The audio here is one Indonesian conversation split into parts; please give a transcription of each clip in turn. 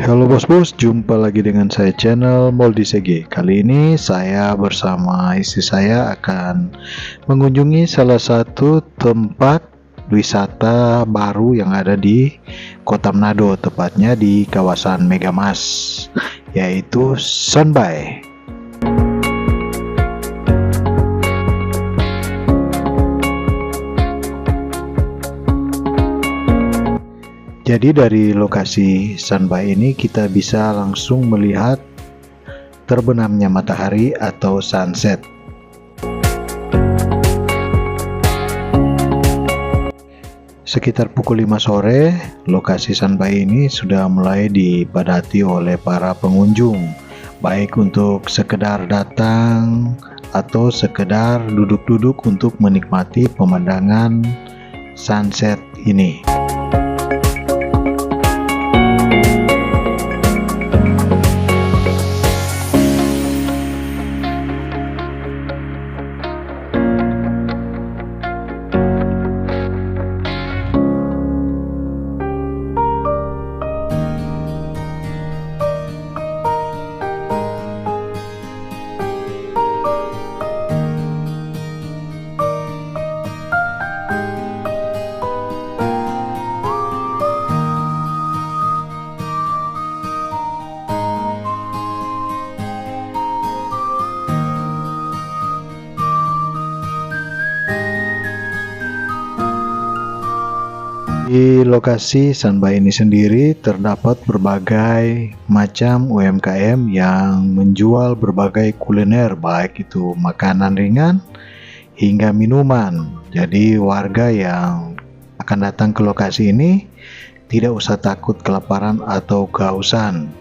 Halo bos-bos, jumpa lagi dengan saya channel Moldi CG. Kali ini saya bersama istri saya akan mengunjungi salah satu tempat wisata baru yang ada di Kota Manado, tepatnya di kawasan Megamas, yaitu Sunbai. Jadi dari lokasi Sunbai ini kita bisa langsung melihat terbenamnya matahari atau sunset. Sekitar pukul 5 sore, lokasi Sunbai ini sudah mulai dipadati oleh para pengunjung, baik untuk sekedar datang atau sekedar duduk-duduk untuk menikmati pemandangan sunset ini. Di lokasi Sunbai ini sendiri terdapat berbagai macam UMKM yang menjual berbagai kuliner, baik itu makanan ringan hingga minuman. Jadi warga yang akan datang ke lokasi ini tidak usah takut kelaparan atau kehausan.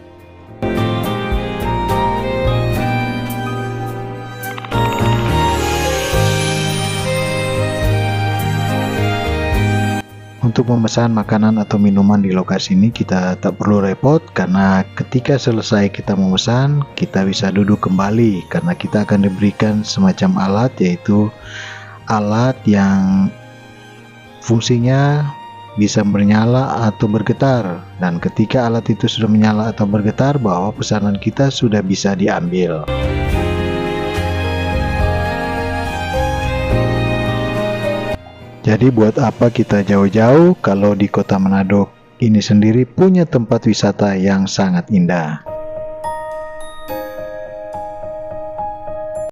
Untuk memesan makanan atau minuman di lokasi ini kita tak perlu repot, karena ketika selesai kita memesan, kita bisa duduk kembali karena kita akan diberikan semacam alat, yaitu alat yang fungsinya bisa menyala atau bergetar, dan ketika alat itu sudah menyala atau bergetar, bahwa pesanan kita sudah bisa diambil. Jadi buat apa kita jauh-jauh kalau di Kota Manado ini sendiri punya tempat wisata yang sangat indah.